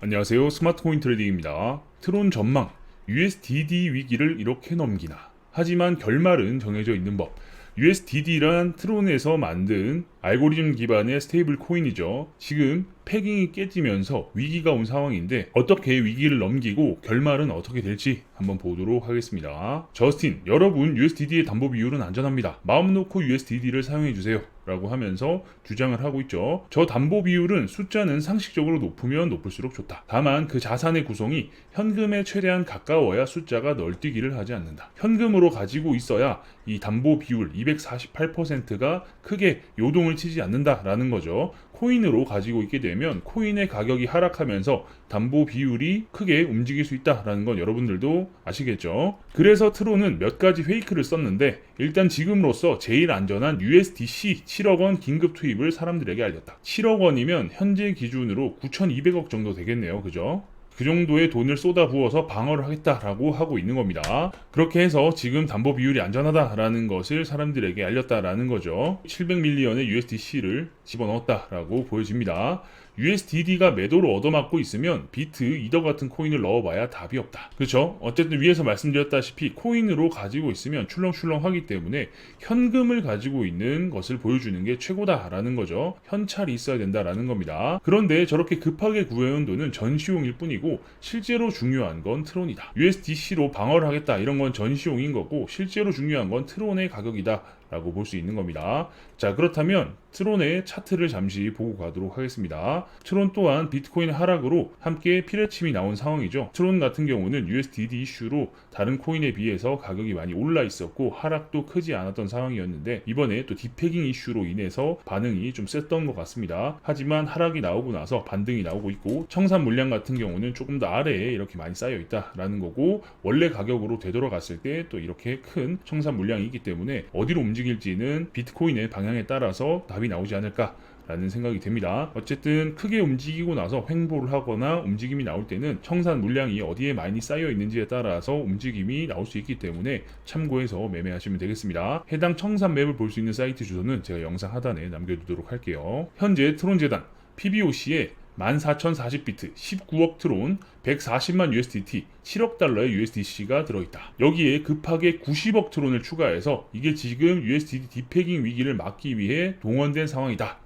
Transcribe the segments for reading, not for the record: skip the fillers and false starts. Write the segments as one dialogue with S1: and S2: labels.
S1: 안녕하세요. 스마트코인 트레이딩입니다. 트론 전망, USDD 위기를 이렇게 넘기나. 하지만 결말은 정해져 있는 법. USDD란 트론에서 만든 알고리즘 기반의 스테이블 코인이죠. 지금 패깅이 깨지면서 위기가 온 상황인데 어떻게 위기를 넘기고 결말은 어떻게 될지 한번 보도록 하겠습니다. 저스틴, 여러분 USDD의 담보 비율은 안전합니다. 마음 놓고 USDD를 사용해주세요. 라고 하면서 주장을 하고 있죠. 저 담보 비율은 숫자는 상식적으로 높으면 높을수록 좋다. 다만 그 자산의 구성이 현금에 최대한 가까워야 숫자가 널뛰기를 하지 않는다. 현금으로 가지고 있어야 이 담보 비율 248%가 크게 요동을 치지 않는다라는 거죠. 코인으로 가지고 있게 되면 코인의 가격이 하락하면서 담보 비율이 크게 움직일 수 있다라는 건 여러분들도 아시겠죠. 그래서 트론은 몇 가지 페이크를 썼는데 일단 지금으로서 제일 안전한 USDC 7억 원 긴급 투입을 사람들에게 알렸다. 7억 원이면 현재 기준으로 9,200억 정도 되겠네요. 그죠? 그 정도의 돈을 쏟아부어서 방어를 하겠다라고 하고 있는 겁니다. 그렇게 해서 지금 담보 비율이 안전하다라는 것을 사람들에게 알렸다라는 거죠. 700밀리언의 USDC를 집어넣었다라고 보여집니다. USDD가 매도로 얻어맞고 있으면 비트, 이더 같은 코인을 넣어봐야 답이 없다. 그렇죠? 어쨌든 위에서 말씀드렸다시피 코인으로 가지고 있으면 출렁출렁하기 때문에 현금을 가지고 있는 것을 보여주는 게 최고다라는 거죠. 현찰이 있어야 된다라는 겁니다. 그런데 저렇게 급하게 구해온 돈은 전시용일 뿐이고 실제로 중요한 건 트론이다. USDC로 방어를 하겠다 이런 건 전시용인 거고 실제로 중요한 건 트론의 가격이다 라고 볼 수 있는 겁니다. 자, 그렇다면 트론의 차트를 잠시 보고 가도록 하겠습니다. 트론 또한 비트코인 하락으로 함께 피뢰침이 나온 상황이죠. 트론 같은 경우는 USDD 이슈로 다른 코인에 비해서 가격이 많이 올라 있었고 하락도 크지 않았던 상황이었는데 이번에 또 디패깅 이슈로 인해서 반응이 좀 셌던 것 같습니다. 하지만 하락이 나오고 나서 반등이 나오고 있고 청산 물량 같은 경우는 조금 더 아래에 이렇게 많이 쌓여 있다라는 거고 원래 가격으로 되돌아갔을 때 또 이렇게 큰 청산 물량이 있기 때문에 어디로 움직일지는 비트코인의 방향에 따라서 답이 나오지 않을까 라는 생각이 됩니다. 어쨌든 크게 움직이고 나서 횡보를 하거나 움직임이 나올 때는 청산 물량이 어디에 많이 쌓여 있는지에 따라서 움직임이 나올 수 있기 때문에 참고해서 매매하시면 되겠습니다. 해당 청산 맵을 볼 수 있는 사이트 주소는 제가 영상 하단에 남겨두도록 할게요. 현재 트론재단 PBOC에 14,040비트, 19억 트론, 140만 USDT, 7억 달러의 USDC가 들어있다. 여기에 급하게 90억 트론을 추가해서 이게 지금 USDT 디패깅 위기를 막기 위해 동원된 상황이다.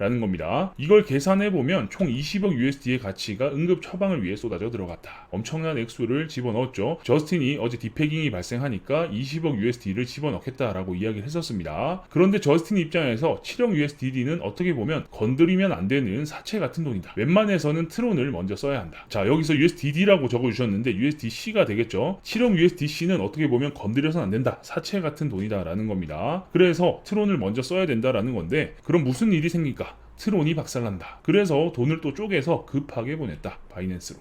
S1: 라는 겁니다. 이걸 계산해보면 총 20억 USD의 가치가 응급 처방을 위해 쏟아져 들어갔다. 엄청난 액수를 집어넣었죠. 저스틴이 어제 디패깅이 발생하니까 20억 USD를 집어넣겠다라고 이야기를 했었습니다. 그런데 저스틴 입장에서 7억 USDD는 어떻게 보면 건드리면 안 되는 사채 같은 돈이다. 웬만해서는 트론을 먼저 써야 한다. 자, 여기서 USDD라고 적어주셨는데 USDC가 되겠죠. 7억 USDC는 어떻게 보면 건드려서는 안 된다. 사채 같은 돈이다 라는 겁니다. 그래서 트론을 먼저 써야 된다라는 건데 그럼 무슨 일이 생길까? 트론이 박살난다. 그래서 돈을 또 쪼개서 급하게 보냈다. 바이낸스로.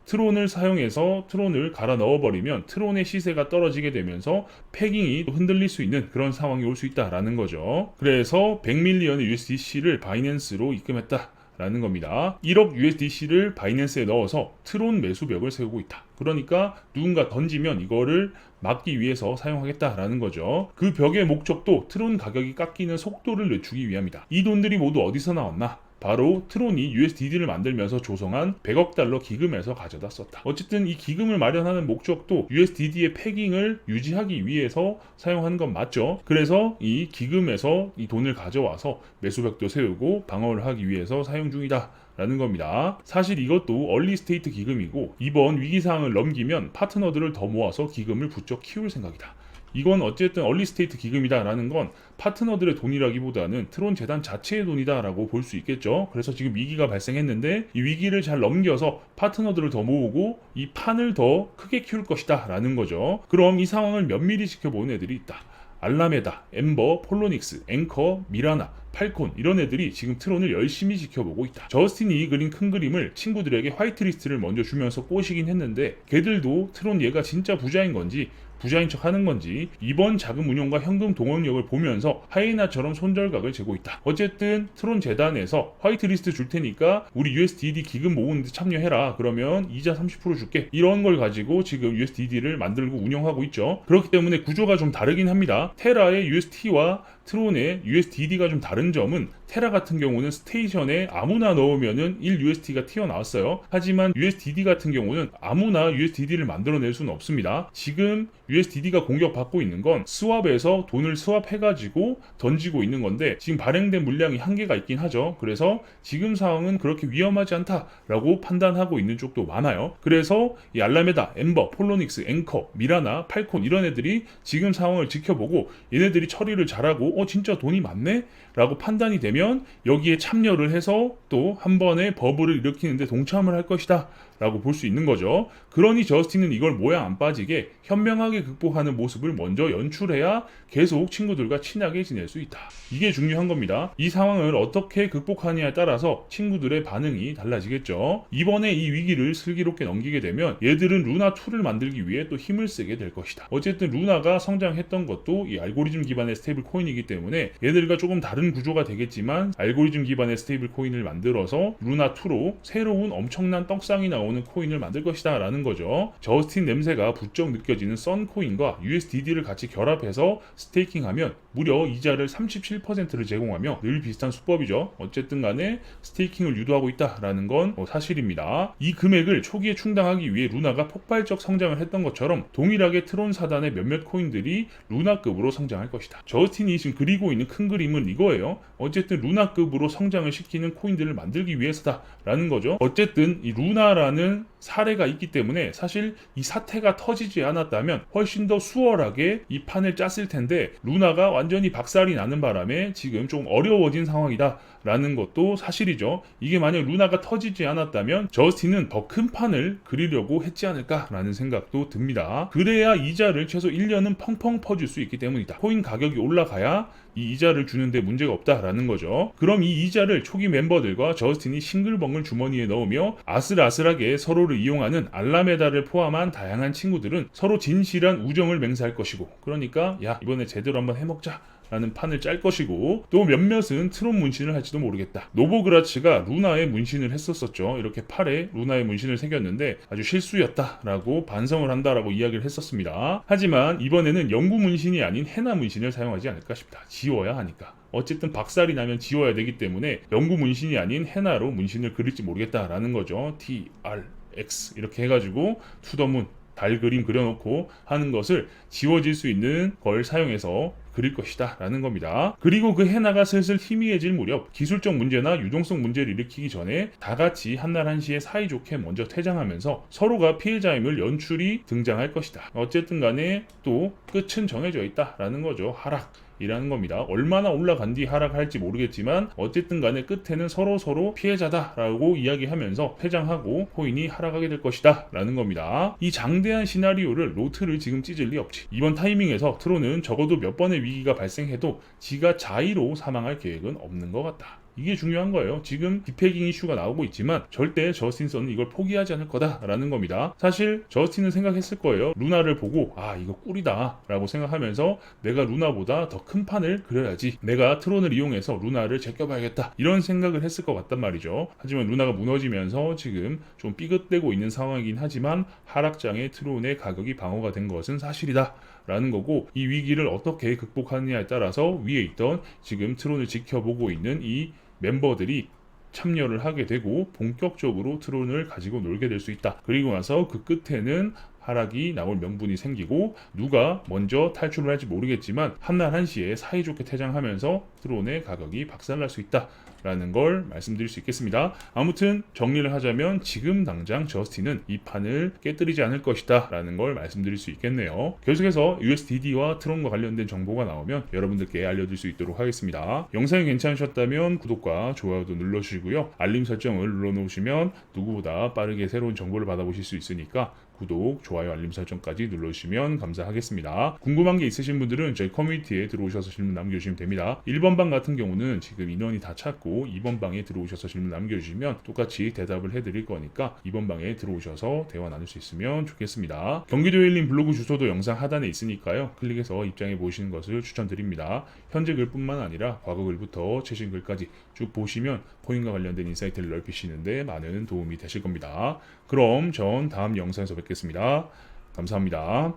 S1: 트론을 사용해서 트론을 갈아 넣어버리면 트론의 시세가 떨어지게 되면서 패깅이 흔들릴 수 있는 그런 상황이 올 수 있다라는 거죠. 그래서 100밀리언의 USDC를 바이낸스로 입금했다. 라는 겁니다. 1억 USDC를 바이낸스에 넣어서 트론 매수벽을 세우고 있다. 그러니까 누군가 던지면 이거를 막기 위해서 사용하겠다라는 거죠. 그 벽의 목적도 트론 가격이 깎이는 속도를 늦추기 위함이다. 이 돈들이 모두 어디서 나왔나? 바로 트론이 USDD를 만들면서 조성한 100억 달러 기금에서 가져다 썼다. 어쨌든 이 기금을 마련하는 목적도 USDD의 패깅을 유지하기 위해서 사용하는 건 맞죠. 그래서 이 기금에서 이 돈을 가져와서 매수벽도 세우고 방어를 하기 위해서 사용 중이다. 라는 겁니다. 사실 이것도 얼리 스테이트 기금이고 이번 위기상황을 넘기면 파트너들을 더 모아서 기금을 부쩍 키울 생각이다. 이건 어쨌든 얼리 스테이트 기금이다라는 건 파트너들의 돈이라기보다는 트론 재단 자체의 돈이다라고 볼 수 있겠죠. 그래서 지금 위기가 발생했는데 이 위기를 잘 넘겨서 파트너들을 더 모으고 이 판을 더 크게 키울 것이다 라는 거죠. 그럼 이 상황을 면밀히 지켜보는 애들이 있다. 알라메다, 엠버, 폴로닉스, 앵커, 미라나, 팔콘 이런 애들이 지금 트론을 열심히 지켜보고 있다. 저스틴이 그린 큰 그림을 친구들에게 화이트리스트를 먼저 주면서 꼬시긴 했는데 걔들도 트론 얘가 진짜 부자인 건지 부자인 척 하는 건지 이번 자금 운용과 현금 동원력을 보면서 하이에나처럼 손절각을 재고 있다. 어쨌든 트론 재단에서 화이트리스트 줄 테니까 우리 USDD 기금 모으는데 참여해라. 그러면 이자 30% 줄게. 이런 걸 가지고 지금 USDD를 만들고 운영하고 있죠. 그렇기 때문에 구조가 좀 다르긴 합니다. 테라의 UST와 트론의 USDD가 좀 다른 점은 테라 같은 경우는 스테이션에 아무나 넣으면은 1USD가 튀어나왔어요. 하지만 USDD 같은 경우는 아무나 USDD를 만들어낼 수는 없습니다. 지금 USDD가 공격받고 있는 건 스왑에서 돈을 스왑해가지고 던지고 있는 건데 지금 발행된 물량이 한계가 있긴 하죠. 그래서 지금 상황은 그렇게 위험하지 않다라고 판단하고 있는 쪽도 많아요. 그래서 이 알라메다, 엠버, 폴로닉스, 앵커, 미라나, 팔콘 이런 애들이 지금 상황을 지켜보고 얘네들이 처리를 잘하고 진짜 돈이 많네? 라고 판단이 되면 여기에 참여를 해서 또 한 번의 버블을 일으키는데 동참을 할 것이다 라고 볼 수 있는 거죠. 그러니 저스틴은 이걸 모양 안 빠지게 현명하게 극복하는 모습을 먼저 연출해야 계속 친구들과 친하게 지낼 수 있다. 이게 중요한 겁니다. 이 상황을 어떻게 극복하느냐에 따라서 친구들의 반응이 달라지겠죠. 이번에 이 위기를 슬기롭게 넘기게 되면 얘들은 루나2를 만들기 위해 또 힘을 쓰게 될 것이다. 어쨌든 루나가 성장했던 것도 이 알고리즘 기반의 스테이블 코인이기 때문에 얘들과 조금 다른 구조가 되겠지만 알고리즘 기반의 스테이블 코인을 만들어서 루나2로 새로운 엄청난 떡상이 나오는 코인을 만들 것이다 라는 거죠. 저스틴 냄새가 부쩍 느껴지는 썬코인과 USDD를 같이 결합해서 스테이킹하면 무려 이자를 37%를 제공하며 늘 비슷한 수법이죠. 어쨌든 간에 스테이킹을 유도하고 있다라는 건 사실입니다. 이 금액을 초기에 충당하기 위해 루나가 폭발적 성장을 했던 것처럼 동일하게 트론 사단의 몇몇 코인들이 루나급으로 성장할 것이다. 저스틴이 지금 그리고 있는 큰 그림은 이거예요. 어쨌든 루나급으로 성장을 시키는 코인들을 만들기 위해서다라는 거죠. 어쨌든 이 루나라는 사례가 있기 때문에 사실 이 사태가 터지지 않았다면 훨씬 더 수월하게 이 판을 짰을 텐데 루나가 완전히 박살이 나는 바람에 지금 좀 어려워진 상황이다 라는 것도 사실이죠. 이게 만약 루나가 터지지 않았다면 저스틴은 더 큰 판을 그리려고 했지 않을까라는 생각도 듭니다. 그래야 이자를 최소 1년은 펑펑 퍼줄 수 있기 때문이다. 코인 가격이 올라가야 이 이자를 주는데 문제가 없다라는 거죠. 그럼 이 이자를 초기 멤버들과 저스틴이 싱글벙글 주머니에 넣으며 아슬아슬하게 서로를 이용하는 알라메다를 포함한 다양한 친구들은 서로 진실한 우정을 맹세할 것이고, 그러니까 야 이번에 제대로 한번 해먹자 라는 판을 짤 것이고, 또 몇몇은 트론 문신을 할지도 모르겠다. 노보그라츠가 루나의 문신을 했었었죠. 이렇게 팔에 루나의 문신을 새겼는데 아주 실수였다라고 반성을 한다라고 이야기를 했었습니다. 하지만 이번에는 영구 문신이 아닌 헤나 문신을 사용하지 않을까 싶다. 지워야 하니까. 어쨌든 박살이 나면 지워야 되기 때문에 영구 문신이 아닌 헤나로 문신을 그릴지 모르겠다라는 거죠. TRX 이렇게 해가지고 투더문 달 그림 그려놓고 하는 것을 지워질 수 있는 걸 사용해서 그릴 것이다 라는 겁니다. 그리고 그 헤나가 슬슬 희미해질 무렵 기술적 문제나 유동성 문제를 일으키기 전에 다 같이 한날 한시에 사이좋게 먼저 퇴장하면서 서로가 피해자임을 연출이 등장할 것이다. 어쨌든 간에 또 끝은 정해져 있다 라는 거죠. 하락 이라는 겁니다. 얼마나 올라간 뒤 하락할지 모르겠지만 어쨌든 간에 끝에는 서로 피해자다라고 이야기하면서 퇴장하고 코인이 하락하게 될 것이다 라는 겁니다. 이 장대한 시나리오를 로트를 지금 찢을 리 없지. 이번 타이밍에서 트론은 적어도 몇 번의 위기가 발생해도 지가 자의로 사망할 계획은 없는 것 같다. 이게 중요한 거예요. 지금 디패깅 이슈가 나오고 있지만 절대 저스틴 선은 이걸 포기하지 않을 거다라는 겁니다. 사실 저스틴은 생각했을 거예요. 루나를 보고 이거 꿀이다 라고 생각하면서 내가 루나보다 더 큰 판을 그려야지, 내가 트론을 이용해서 루나를 제껴봐야겠다 이런 생각을 했을 것 같단 말이죠. 하지만 루나가 무너지면서 지금 좀 삐끗대고 있는 상황이긴 하지만 하락장에 트론의 가격이 방어가 된 것은 사실이다 라는 거고, 이 위기를 어떻게 극복하느냐에 따라서 위에 있던 지금 트론을 지켜보고 있는 이 멤버들이 참여를 하게 되고 본격적으로 트론을 가지고 놀게 될 수 있다. 그리고 나서 그 끝에는 하락이 나올 명분이 생기고 누가 먼저 탈출을 할지 모르겠지만 한날 한시에 사이좋게 퇴장하면서 트론의 가격이 박살날 수 있다 라는 걸 말씀드릴 수 있겠습니다. 아무튼 정리를 하자면 지금 당장 저스틴은 이 판을 깨뜨리지 않을 것이다 라는 걸 말씀드릴 수 있겠네요. 계속해서 USDD와 트론과 관련된 정보가 나오면 여러분들께 알려드릴 수 있도록 하겠습니다. 영상이 괜찮으셨다면 구독과 좋아요도 눌러주시고요. 알림 설정을 눌러놓으시면 누구보다 빠르게 새로운 정보를 받아보실 수 있으니까 구독, 좋아요, 알림 설정까지 눌러주시면 감사하겠습니다. 궁금한 게 있으신 분들은 저희 커뮤니티에 들어오셔서 질문 남겨주시면 됩니다. 1번 방 같은 경우는 지금 인원이 다 찼고 2번 방에 들어오셔서 질문 남겨주시면 똑같이 대답을 해드릴 거니까 2번 방에 들어오셔서 대화 나눌 수 있으면 좋겠습니다. 경기도 힐링 블로그 주소도 영상 하단에 있으니까요. 클릭해서 입장해 보시는 것을 추천드립니다. 현재 글뿐만 아니라 과거 글부터 최신 글까지 쭉 보시면 코인과 관련된 인사이트를 넓히시는데 많은 도움이 되실 겁니다. 그럼 전 다음 영상에서 뵙겠습니다. 감사합니다.